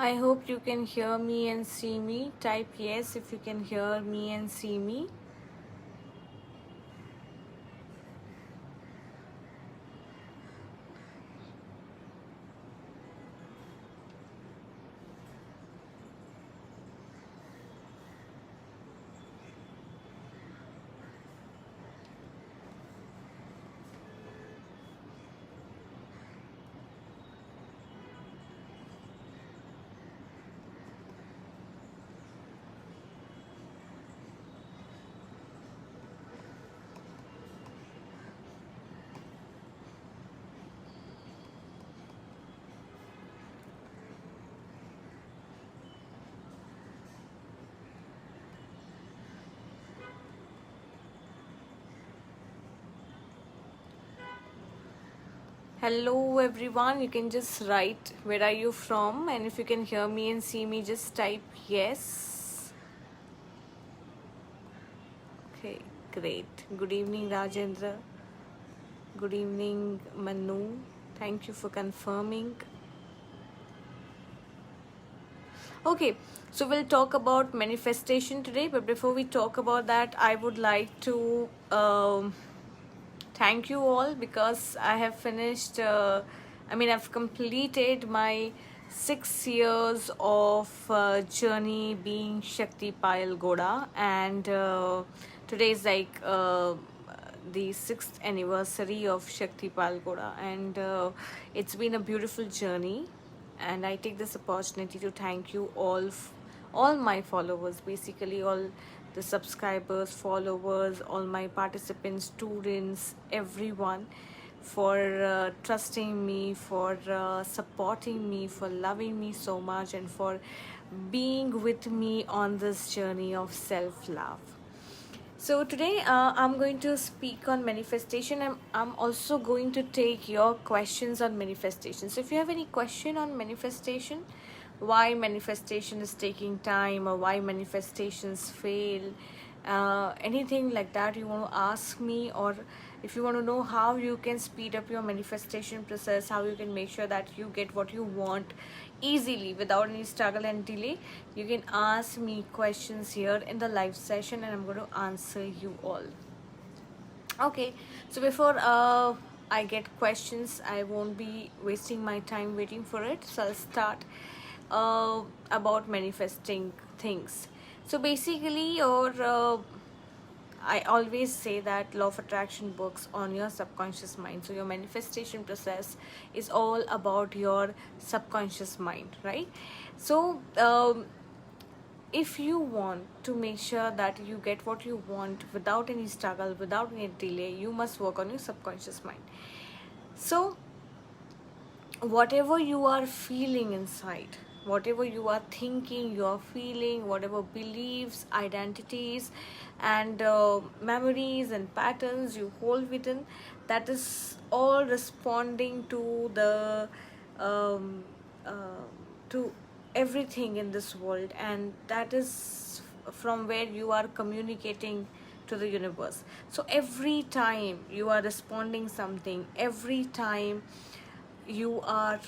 I hope you can hear me and see me. Type yes if you can hear me and see me. Hello everyone, you can just write where are you from, and if you can hear me and see me, just type yes. Okay, great. Good evening, Rajendra. Good evening, Manu. Thank you for confirming. Okay, so we'll talk about manifestation today, but before we talk about that, I would like to thank you all because I have finished, I've completed my 6 years of journey being Shakti Payal Goda, and today is the 6th anniversary of Shakti Payal Goda, and it's been a beautiful journey. And I take this opportunity to thank you all my followers, basically all the subscribers, followers, all my participants, students, everyone, for trusting me, for supporting me, for loving me so much, and for being with me on this journey of self-love. So today I'm going to speak on manifestation. I'm also going to take your questions on manifestation. So if you have any question on manifestation, why manifestation is taking time, or why manifestations fail, anything like that you want to ask me, or if you want to know how you can speed up your manifestation process, how you can make sure that you get what you want easily without any struggle and delay, you can ask me questions here in the live session and I'm going to answer you all. Okay, so before I get questions, I won't be wasting my time waiting for it, so I'll start about manifesting things. So basically I always say that law of attraction works on your subconscious mind. So your manifestation process is all about your subconscious mind, right? So if you want to make sure that you get what you want without any struggle, without any delay, you must work on your subconscious mind. So whatever you are feeling inside, whatever you are thinking, you are feeling, whatever beliefs, identities, and memories and patterns you hold within, that is all responding to the um, uh, to everything in this world, and that is from where you are communicating to the universe. So every time you are responding something, every time you are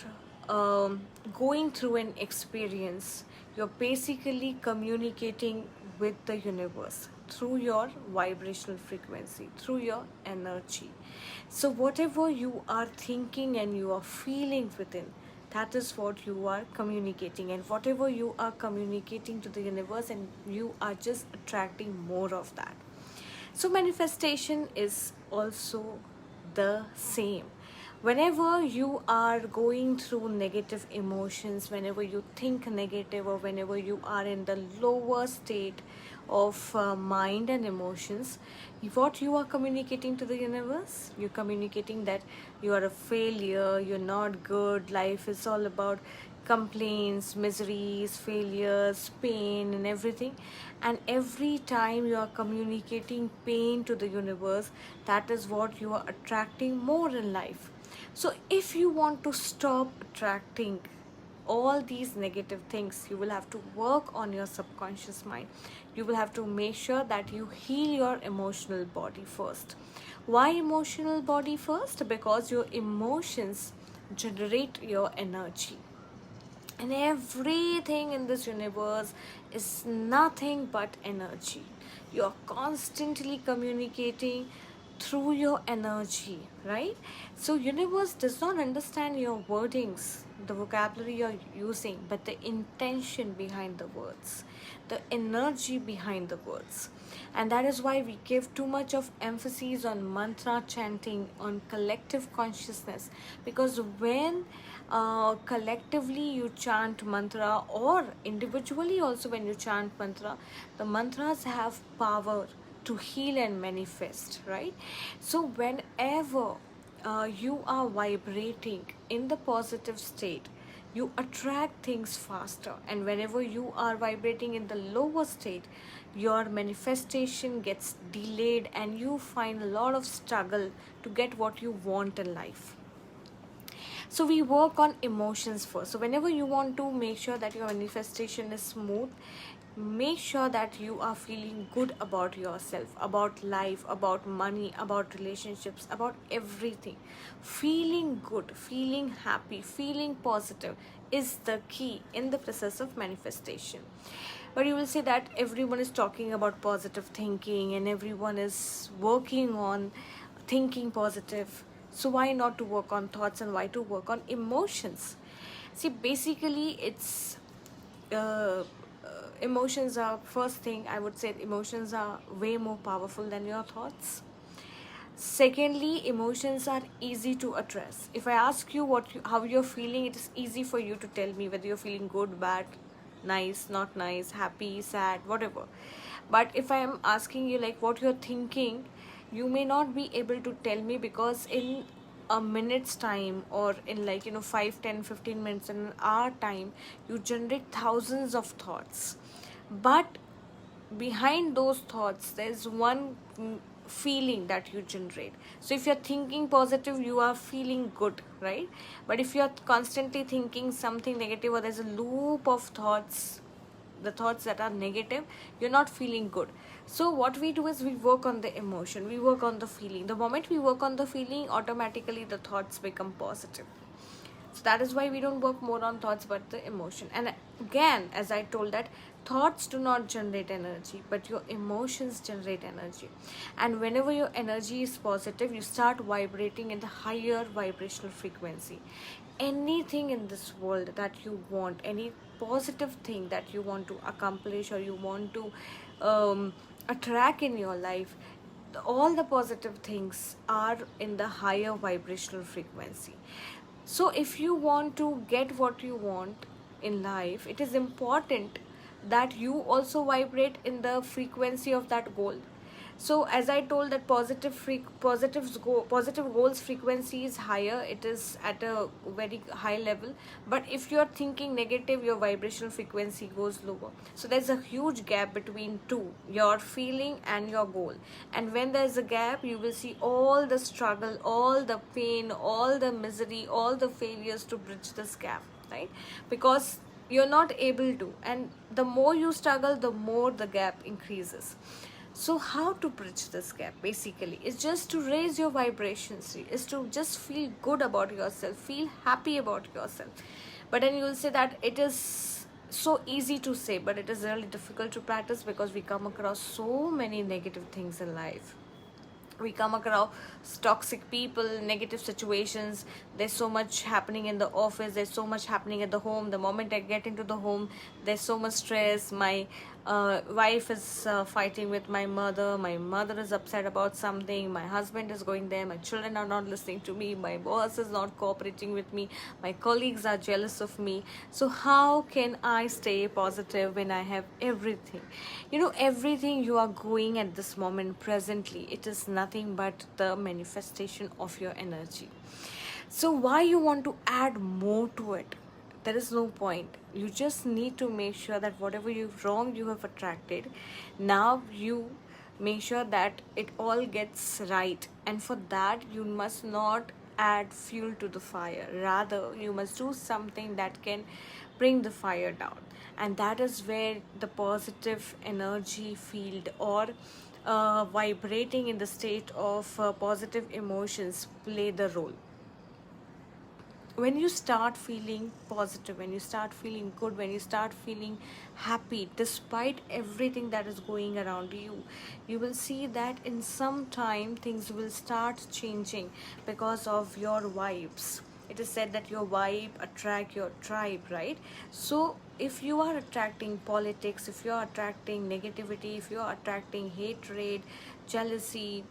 going through an experience, you're basically communicating with the universe through your vibrational frequency, through your energy. So whatever you are thinking and you are feeling within, that is what you are communicating, and whatever you are communicating to the universe, and you are just attracting more of that. So manifestation is also the same. Whenever you are going through negative emotions, whenever you think negative, or whenever you are in the lower state of mind and emotions, what you are communicating to the universe, you're communicating that you are a failure, you're not good, life is all about complaints, miseries, failures, pain, and everything. And every time you are communicating pain to the universe, that is what you are attracting more in life. So if you want to stop attracting all these negative things, you will have to work on your subconscious mind. You will have to make sure that you heal your emotional body first. Why emotional body first? Because your emotions generate your energy, And everything in this universe is nothing but energy. You're constantly communicating through your energy, right? So universe does not understand your wordings, the vocabulary you're using, but the intention behind the words, the energy behind the words. And that is why we give too much of emphasis on mantra chanting, on collective consciousness, because when collectively you chant mantra, or individually also when you chant mantra, the mantras have power to heal and manifest, right? So whenever you are vibrating in the positive state, you attract things faster, and whenever you are vibrating in the lower state, your manifestation gets delayed and you find a lot of struggle to get what you want in life. So we work on emotions first. So whenever you want to make sure that your manifestation is smooth, make sure that you are feeling good about yourself, about life, about money, about relationships, about everything. Feeling good, feeling happy, feeling positive is the key in the process of manifestation. But you will say that everyone is talking about positive thinking and everyone is working on thinking positive. So why not to work on thoughts, and why to work on emotions? See, basically it's emotions are, first thing I would say, emotions are way more powerful than your thoughts. Secondly, emotions are easy to address. If I ask you how you're feeling, it is easy for you to tell me whether you're feeling good, bad, nice, not nice, happy, sad, whatever. But if I am asking you like what you're thinking, you may not be able to tell me, because in a minute's time, or in 5, 10, 15 minutes, in an hour time, you generate thousands of thoughts. But behind those thoughts there's one feeling that you generate. So if you're thinking positive, you are feeling good, right? But if you're constantly thinking something negative, or there's a loop of thoughts, the thoughts that are negative, you're not feeling good. So what we do is we work on the emotion, we work on the feeling. The moment we work on the feeling, automatically the thoughts become positive. So that is why we don't work more on thoughts but the emotion. And again, as I told, that thoughts do not generate energy, but your emotions generate energy. And whenever your energy is positive, you start vibrating in the higher vibrational frequency. Anything in this world that you want, any positive thing that you want to accomplish, or you want to attract in your life, all the positive things are in the higher vibrational frequency. So if you want to get what you want in life, it is important that you also vibrate in the frequency of that goal. So as I told, that positive goals frequency is higher, it is at a very high level. But if you are thinking negative, your vibrational frequency goes lower. So there's a huge gap between two, your feeling and your goal. And when there's a gap, you will see all the struggle, all the pain, all the misery, all the failures to bridge this gap, right? Because you're not able to, and the more you struggle, the more the gap increases. So how to bridge this gap basically is just to raise your vibrations, is to just feel good about yourself, feel happy about yourself. But then you will say that it is so easy to say, but it is really difficult to practice, because we come across so many negative things in life. We come across toxic people, negative situations. There's so much happening in the office, there's so much happening at the home. The moment I get into the home, there's so much stress. My wife is fighting with my mother is upset about something, my husband is going there, my children are not listening to me, my boss is not cooperating with me, my colleagues are jealous of me. So how can I stay positive when I have everything? Everything you are going at this moment presently, it is nothing but the manifestation of your energy. So why you want to add more to it? There is no point. You just need to make sure that whatever you have attracted, now you make sure that it all gets right. And for that, you must not add fuel to the fire, rather you must do something that can bring the fire down. And that is where the positive energy field, or vibrating in the state of positive emotions, play the role. when you start feeling positive, when you start feeling good, when you start feeling happy despite everything that is going around you, you will see that in some time things will start changing because of your vibes. It is said that your vibe attract your tribe, right? So if you are attracting politics, if you are attracting negativity, if you are attracting hatred, jealousy,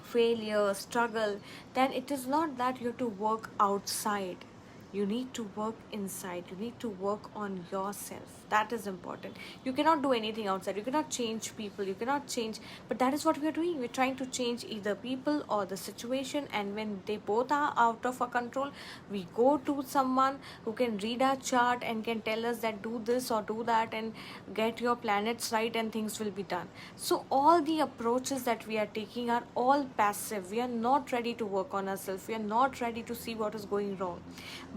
failure, struggle, then it is not that you have to work outside. You need to work inside. You need to work on yourself. That is important. You cannot do anything outside. You cannot change people. You cannot change. But that is what we are doing. We're trying to change either people or the situation. And when they both are out of our control, we go to someone who can read our chart and can tell us that do this or do that and get your planets right and things will be done. So all the approaches that we are taking are all passive. We are not ready to work on ourselves. We are not ready to see what is going wrong.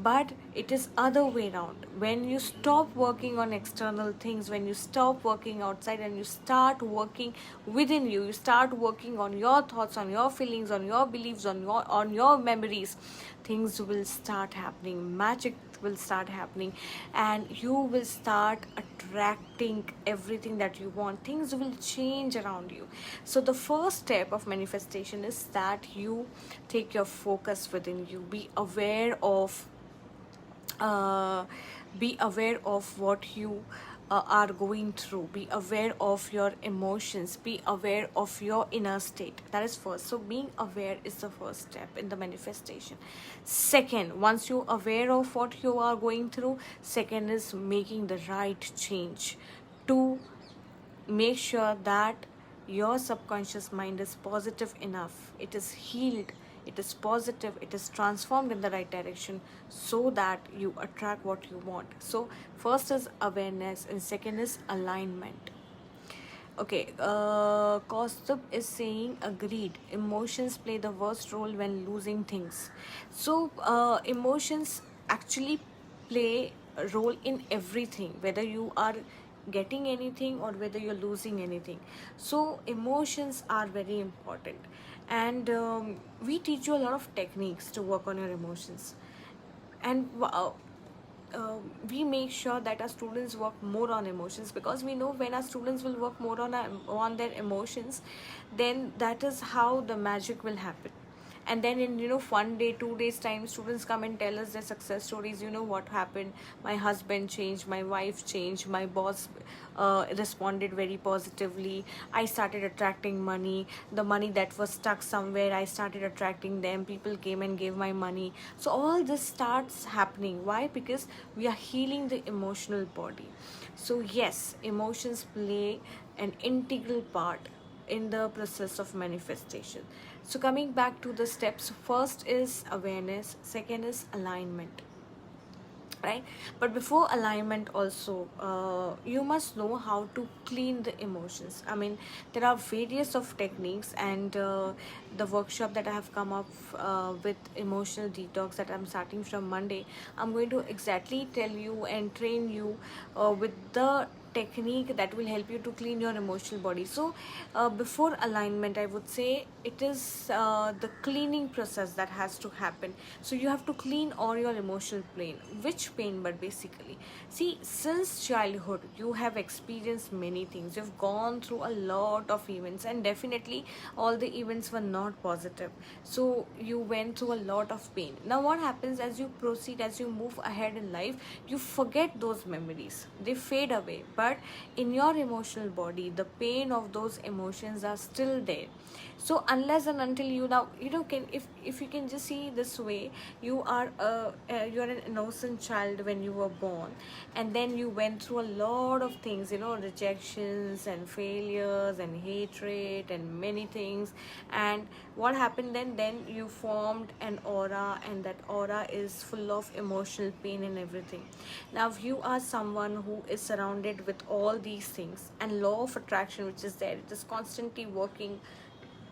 But it is other way around. When you stop working on external things, when you stop working outside and you start working within you, you start working on your thoughts, on your feelings, on your beliefs, on your memories, things will start happening. Magic will start happening, and you will start attracting everything that you want. Things will change around you. So the first step of manifestation is that you take your focus within you. Uh, be aware of what you are going through. Be aware of your emotions. Be aware of your inner state. That is first. So being aware is the first step in the manifestation. Second, once you're aware of what you are going through, second is making the right change to make sure that your subconscious mind is positive enough, it is healed, it is positive, it is transformed in the right direction, so that you attract what you want. So first is awareness and second is alignment. Okay, Kaustubh is saying agreed. Emotions play the worst role when losing things. So, emotions actually play a role in everything, whether you are getting anything or whether you're losing anything. So, emotions are very important, and we teach you a lot of techniques to work on your emotions. And we make sure that our students work more on emotions, because we know when our students will work more on their emotions, then that is how the magic will happen. And then in 1 day 2 days time, students come and tell us their success stories. You know what happened, my husband changed, my wife changed, my boss responded very positively, I started attracting money, the money that was stuck somewhere, I started attracting them, people came and gave my money. So all this starts happening. Why? Because we are healing the emotional body. So yes, emotions play an integral part in the process of manifestation. So coming back to the steps, first is awareness, second is alignment, right? But before alignment also, you must know how to clean the emotions. I mean, there are various of techniques, and the workshop that I have come up with emotional detox, that I'm starting from Monday, I'm going to exactly tell you and train you with the technique that will help you to clean your emotional body. So before alignment, I would say it is the cleaning process that has to happen. So you have to clean all your emotional pain. Which pain? But basically, see, since childhood you have experienced many things, you've gone through a lot of events, and definitely all the events were not positive. So you went through a lot of pain. Now what happens, as you proceed, as you move ahead in life, you forget those memories, they fade away, but in your emotional body the pain of those emotions are still there. So unless and until you now, can, if you can just see this way, you are you're an innocent child when you were born, and then you went through a lot of things, rejections and failures and hatred and many things. And what happened then you formed an aura, and that aura is full of emotional pain and everything. Now if you are someone who is surrounded with all these things, and law of attraction, which is there, it is constantly working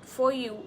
for you,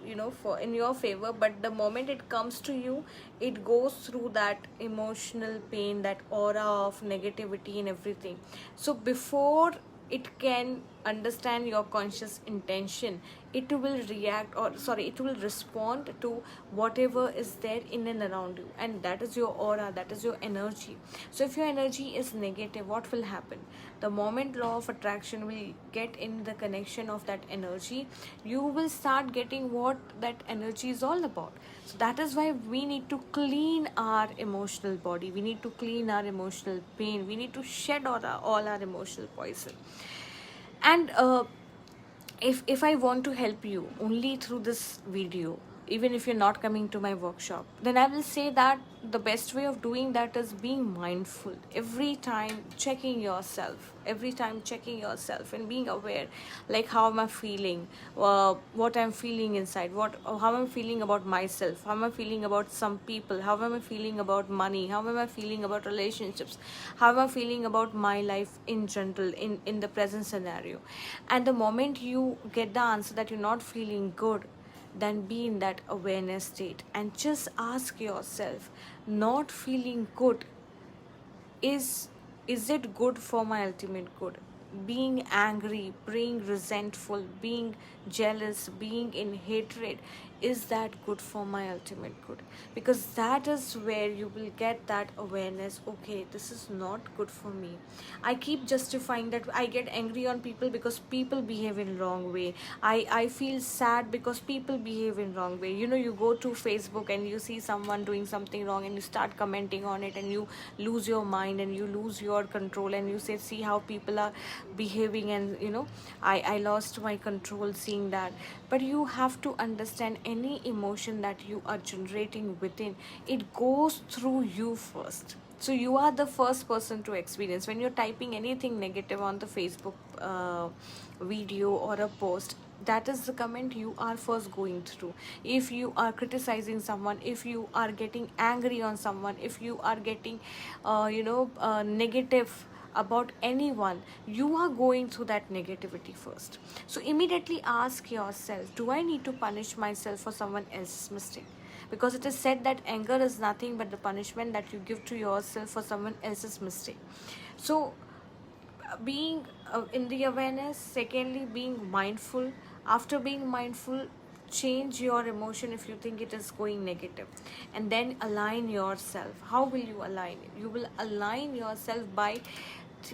for in your favor, but the moment it comes to you, it goes through that emotional pain, that aura of negativity and everything. So before it can understand your conscious intention, it will react, or sorry, it will respond to whatever is there in and around you, and that is your aura, that is your energy. So if your energy is negative, what will happen? The moment law of attraction will get in the connection of that energy, you will start getting what that energy is all about. So that is why we need to clean our emotional body, we need to clean our emotional pain, we need to shed all our emotional poison. And if I want to help you only through this video, even if you're not coming to my workshop, then I will say that the best way of doing that is being mindful, every time checking yourself, and being aware, like how am I feeling, what I'm feeling inside, how I'm feeling about myself, how am I feeling about some people, how am I feeling about money, how am I feeling about relationships, how am I feeling about my life in general, in the present scenario. And the moment you get the answer that you're not feeling good, then be in that awareness state and just ask yourself, not feeling good, is it good for my ultimate good? Being angry, being resentful, being jealous, being in hatred, is that good for my ultimate good? Because that is where you will get that awareness, okay, this is not good for me. I keep justifying that I get angry on people because people behave in wrong way. I feel sad because people behave in wrong way. You know, you go to Facebook and you see someone doing something wrong and you start commenting on it, and you lose your mind and you lose your control, and you say, see how people are behaving, and you know, I lost my control seeing that. But you have to understand, any emotion that you are generating within, it goes through you first. So you are the first person to experience. When you're typing anything negative on the Facebook video or a post, that is the comment you are first going through. If you are criticizing someone, if you are getting angry on someone, if you are getting negative about anyone, you are going through that negativity first. So immediately ask yourself, do I need to punish myself for someone else's mistake? Because it is said that anger is nothing but the punishment that you give to yourself for someone else's mistake. So being in the awareness, secondly being mindful. After being mindful, change your emotion if you think it is going negative, and then align yourself. How will you align? You will align yourself by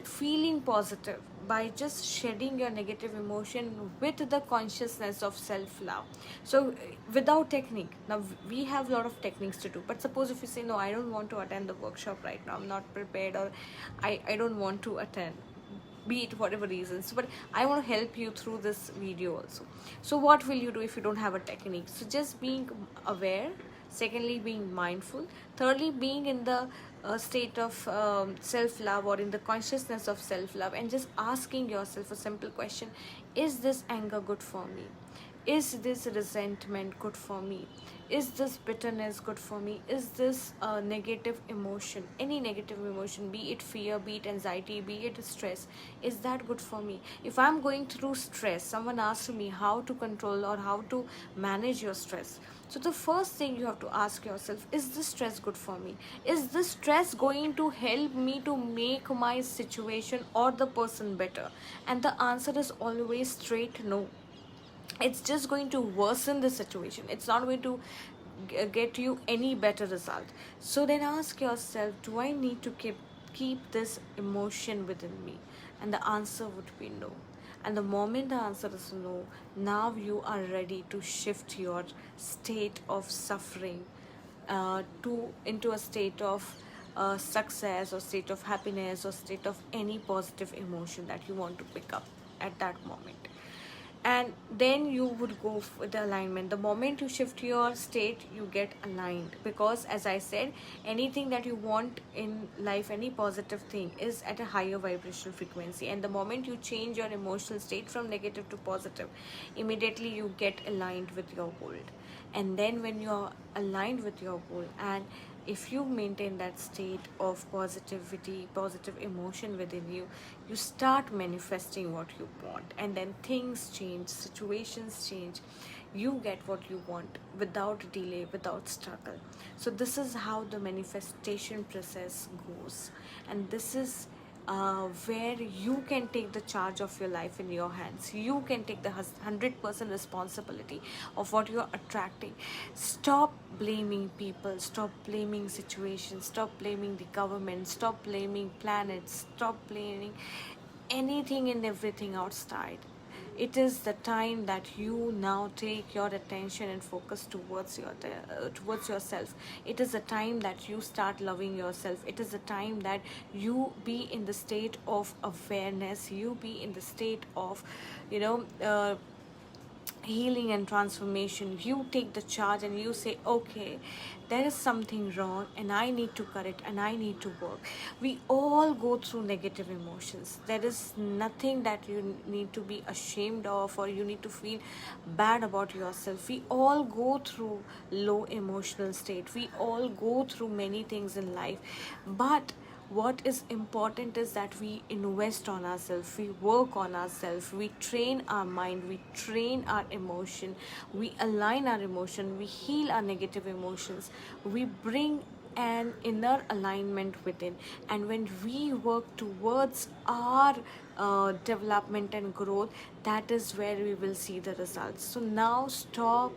feeling positive, by just shedding your negative emotion with the consciousness of self-love. So without technique, now we have a lot of techniques to do, but suppose if you say, no, I don't want to attend the workshop right now, I'm not prepared, or I don't want to attend, be it whatever reasons, but I want to help you through this video also. So what will you do if you don't have a technique? So just being aware, secondly being mindful, thirdly being in the state of self-love, or in the consciousness of self-love, and just asking yourself a simple question: is this anger good for me? Is this resentment good for me? Is this bitterness good for me? Is this negative emotion, any negative emotion, be it fear, be it anxiety, be it stress, is that good for me? If I'm going through stress, someone asked me how to control or how to manage your stress. So the first thing you have to ask yourself, is this stress good for me? Is this stress going to help me to make my situation or the person better? And the answer is always straight no. It's just going to worsen the situation. It's not going to get you any better result. So then ask yourself, do I need to keep this emotion within me? And the answer would be no. And the moment the answer is no, now you are ready to shift your state of suffering into a state of success, or state of happiness, or state of any positive emotion that you want to pick up at that moment. And then you would go with the alignment. The moment you shift your state, you get aligned, because as I said, anything that you want in life, any positive thing, is at a higher vibrational frequency. And the moment you change your emotional state from negative to positive, immediately you get aligned with your goal. And then when you're aligned with your goal, and if you maintain that state of positivity, positive emotion within you, you start manifesting what you want, and then things change, situations change, you get what you want without delay, without struggle. So this is how the manifestation process goes, and this is where you can take the charge of your life in your hands. You can take the 100% responsibility of what you're attracting. Stop blaming people, stop blaming situations, stop blaming the government, stop blaming planets, stop blaming anything and everything outside. It is the time that you now take your attention and focus towards yourself. It is the time that you start loving yourself. It is the time that you be in the state of awareness, you be in the state of, you know, healing and transformation. You take the charge and you say, okay, there is something wrong and I need to correct and I need to work. We all go through negative emotions. There is nothing that you need to be ashamed of or you need to feel bad about yourself. We all go through low emotional state. We all go through many things in life, but what is important is that we invest on ourselves, we work on ourselves, we train our mind, we train our emotion, we align our emotion, we heal our negative emotions, we bring an inner alignment within. And when we work towards our development and growth, that is where we will see the results. So now stop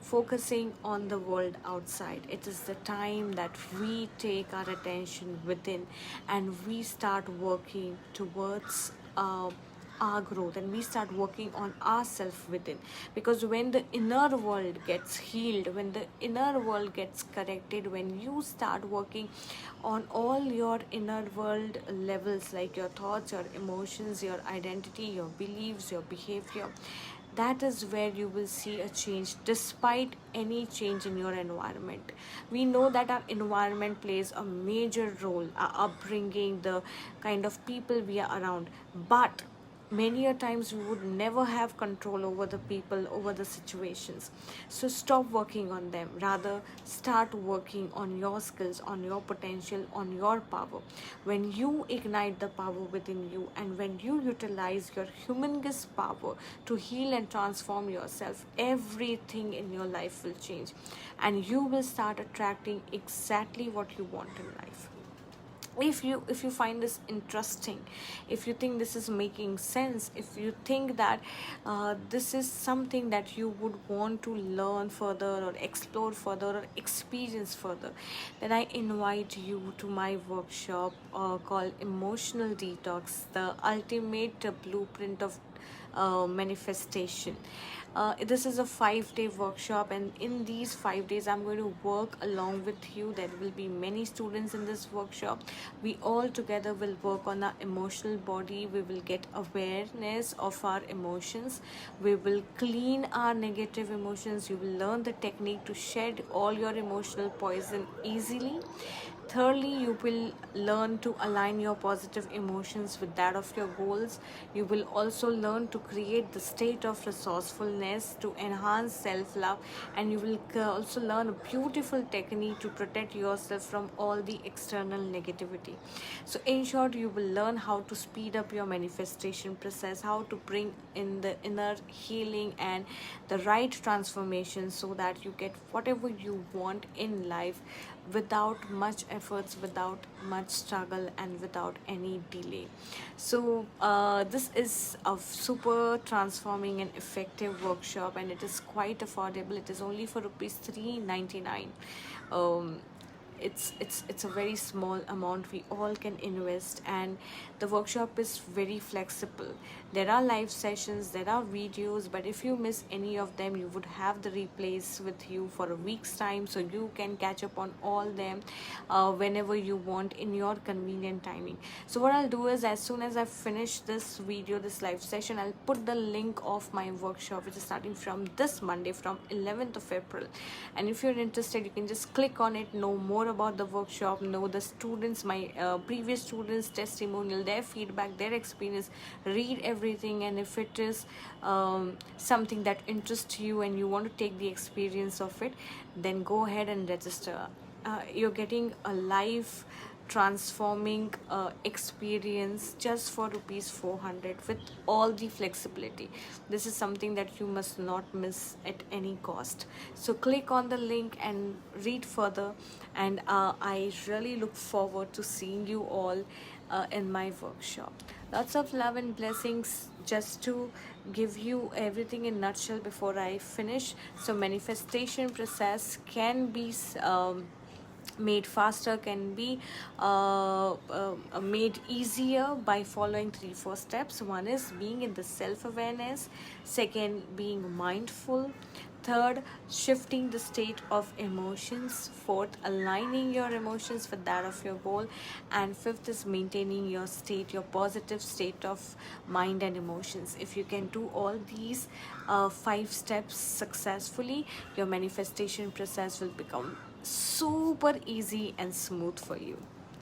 focusing on the world outside. It is the time that we take our attention within and we start working towards our growth, and we start working on ourselves within. Because when the inner world gets healed, when the inner world gets corrected, when you start working on all your inner world levels, like your thoughts, your emotions, your identity, your beliefs, your behavior, that is where you will see a change despite any change in your environment. We know that our environment plays a major role, our upbringing, the kind of people we are around, but many a times we would never have control over the people, over the situations. So stop working on them, rather start working on your skills, on your potential, on your power. When you ignite the power within you and when you utilize your humongous power to heal and transform yourself, everything in your life will change and you will start attracting exactly what you want in life. If you find this interesting, if you think this is making sense, if you think that this is something that you would want to learn further or explore further or experience further, then I invite you to my workshop called Emotional Detox, the ultimate blueprint of manifestation. This is a 5-day workshop, and in these 5 days I'm going to work along with you. There will be many students in this workshop. We all together will work on our emotional body. We will get awareness of our emotions. We will clean our negative emotions. You will learn the technique to shed all your emotional poison easily. Thirdly, you will learn to align your positive emotions with that of your goals. You will also learn to create the state of resourcefulness to enhance self-love, and you will also learn a beautiful technique to protect yourself from all the external negativity. So in short, you will learn how to speed up your manifestation process, how to bring in the inner healing and the right transformation so that you get whatever you want in life without much efforts, without much struggle, and without any delay. So this is a super transforming and effective workshop, and it is quite affordable. It is only for rupees 399. It's a very small amount we all can invest, and the workshop is very flexible. There are live sessions, there are videos, but if you miss any of them, you would have the replays with you for a week's time, so you can catch up on all them whenever you want in your convenient timing. So what I'll do is, as soon as I finish this video, this live session, I'll put the link of my workshop, which is starting from this Monday, from 11th of April. And if you're interested, you can just click on it, know more about the workshop, know the students, my previous students testimonial, their feedback, their experience, read everything. And if it is something that interests you and you want to take the experience of it, then go ahead and register. You're getting a live transforming experience just for rupees 400 with all the flexibility. This is something that you must not miss at any cost. So click on the link and read further, and I really look forward to seeing you all in my workshop. Lots of love and blessings. Just to give you everything in nutshell before I finish. So manifestation process can be made faster, can be made easier by following 3-4 steps. One is being in the self-awareness, second being mindful, third shifting the state of emotions, fourth aligning your emotions with that of your goal, and fifth is maintaining your state, your positive state of mind and emotions. If you can do all these 5 steps successfully, your manifestation process will become super easy and smooth for you.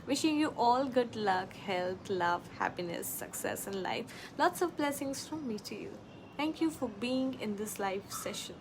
Wishing you all good luck, health, love, happiness, success in life. Lots of blessings from me to you. Thank you for being in this live session.